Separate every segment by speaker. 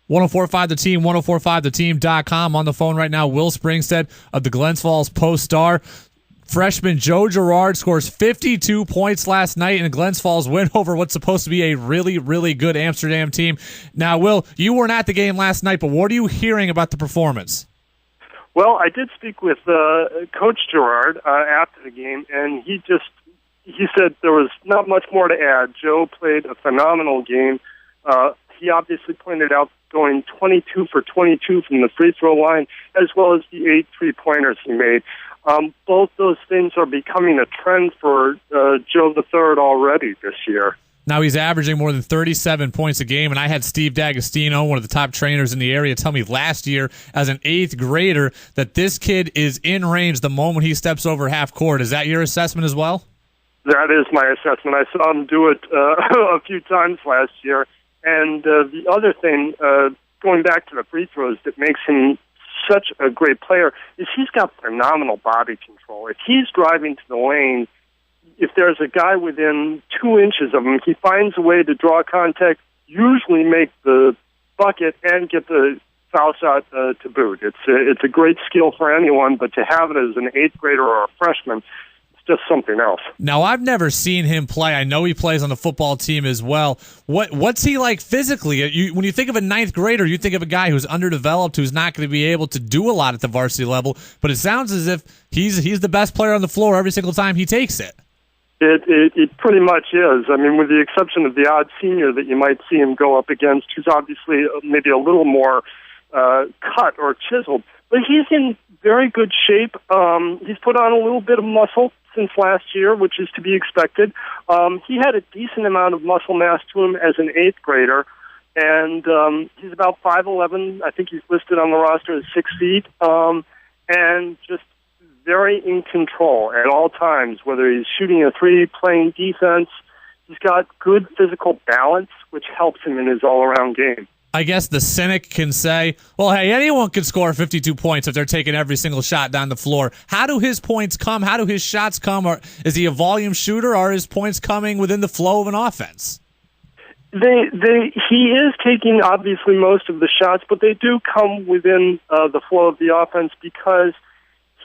Speaker 1: 1045 The Team, 1045theteam.com. On the phone right now, Will Springstead of the Glens Falls Post-Star. Freshman Joe Girard scores 52 points last night in the Glens Falls win over what's supposed to be a really, really good Amsterdam team. Now, Will, you weren't at the game last night, but what are you hearing about the performance?
Speaker 2: Well, I did speak with Coach Girard after the game, and he said there was not much more to add. Joe played a phenomenal game. He obviously pointed out going 22 for 22 from the free throw line, as well as the 8 3-pointers he made. Both those things are becoming a trend for Joe III already this year.
Speaker 1: Now he's averaging more than 37 points a game, and I had Steve D'Agostino, one of the top trainers in the area, tell me last year as an 8th grader that this kid is in range the moment he steps over half court. Is that your assessment as well?
Speaker 2: That is my assessment. I saw him do it a few times last year. And the other thing, going back to the free throws that makes him such a great player, is he's got phenomenal body control. If he's driving to the lane, if there's a guy within 2 inches of him, he finds a way to draw contact, usually make the bucket, and get the foul shot to boot. It's a great skill for anyone, but to have it as an 8th grader or a freshman, it's just something else.
Speaker 1: Now, I've never seen him play. I know he plays on the football team as well. What's he like physically? When you think of a 9th grader, you think of a guy who's underdeveloped, who's not going to be able to do a lot at the varsity level, but it sounds as if he's the best player on the floor every single time he takes it.
Speaker 2: It pretty much is. I mean, with the exception of the odd senior that you might see him go up against, who's obviously maybe a little more cut or chiseled. But he's in very good shape. He's put on a little bit of muscle since last year, which is to be expected. He had a decent amount of muscle mass to him as an 8th grader, and he's about 5'11". I think he's listed on the roster as 6 feet, and just very in control at all times, whether he's shooting a 3, playing defense. He's got good physical balance, which helps him in his all-around game.
Speaker 1: I guess the cynic can say, well, hey, anyone can score 52 points if they're taking every single shot down the floor. How do his points come? How do his shots come? Or is he a volume shooter, or are his points coming within the flow of an offense?
Speaker 2: He is taking, obviously, most of the shots, but they do come within the flow of the offense because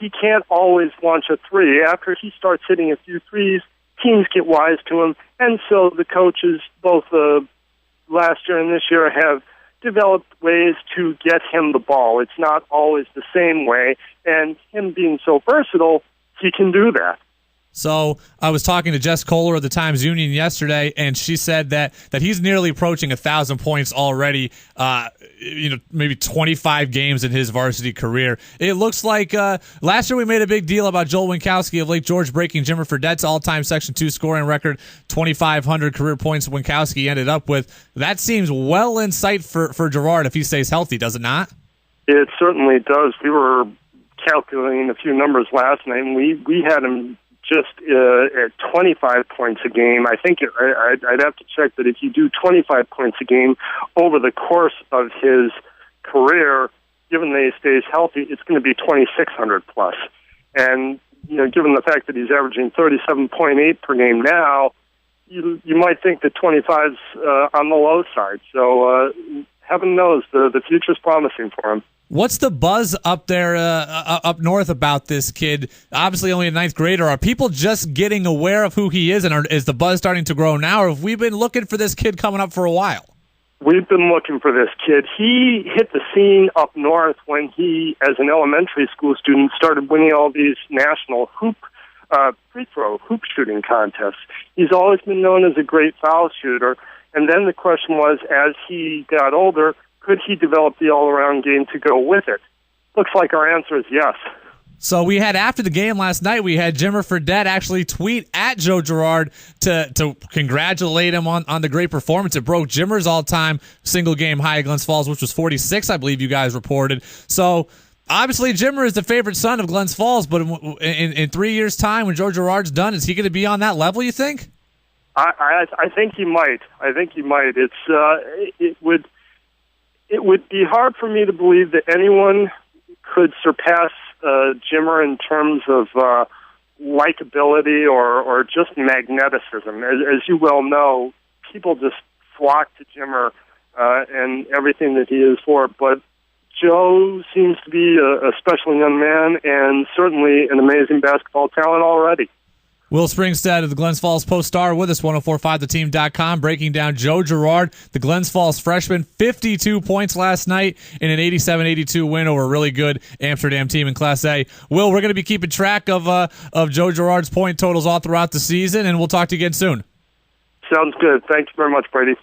Speaker 2: he can't always launch a 3. After he starts hitting a few threes, teams get wise to him, and so the coaches, both last year and this year, have developed ways to get him the ball. It's not always the same way, and him being so versatile, he can do that.
Speaker 1: So I was talking to Jess Kohler of the Times-Union yesterday, and she said that he's nearly approaching 1,000 points already, maybe 25 games in his varsity career. It looks like last year we made a big deal about Joel Winkowski of Lake George breaking Jimmer Fredette's all-time Section 2 scoring record, 2,500 career points Winkowski ended up with. That seems well in sight for Girard if he stays healthy, does it not?
Speaker 2: It certainly does. We were calculating a few numbers last night, and we had him just at 25 points a game. I think I'd have to check that if you do 25 points a game over the course of his career, given that he stays healthy, it's going to be 2,600 plus. And given the fact that he's averaging 37.8 per game now, you might think that 25's on the low side. So heaven knows the future's promising for him.
Speaker 1: What's the buzz up there, up north about this kid? Obviously only a 9th grader. Are people just getting aware of who he is, and is the buzz starting to grow now, or have we been looking for this kid coming up for a while?
Speaker 2: We've been looking for this kid. He hit the scene up north when he, as an elementary school student, started winning all these national free throw hoop shooting contests. He's always been known as a great foul shooter, and then the question was, as he got older, could he develop the all-around game to go with it? Looks like our answer is yes.
Speaker 1: So we had, after the game last night, we had Jimmer Fredette actually tweet at Joe Girard to congratulate him on the great performance. It broke Jimmer's all-time single-game high at Glens Falls, which was 46, I believe you guys reported. So obviously Jimmer is the favorite son of Glens Falls, but in 3 years' time, when Joe Girard's done, is he going to be on that level, you think?
Speaker 2: I think he might. It would be hard for me to believe that anyone could surpass Jimmer in terms of likability or just magneticism. As you well know, people just flock to Jimmer and everything that he is for it. But Joe seems to be a special young man and certainly an amazing basketball talent already.
Speaker 1: Will Springstead of the Glens Falls Post-Star with us, 1045theteam.com, breaking down Joe Girard, the Glens Falls freshman, 52 points last night in an 87-82 win over a really good Amsterdam team in Class A. Will, we're going to be keeping track of Joe Girard's point totals all throughout the season, and we'll talk to you again soon.
Speaker 2: Sounds good. Thanks very much, Brady.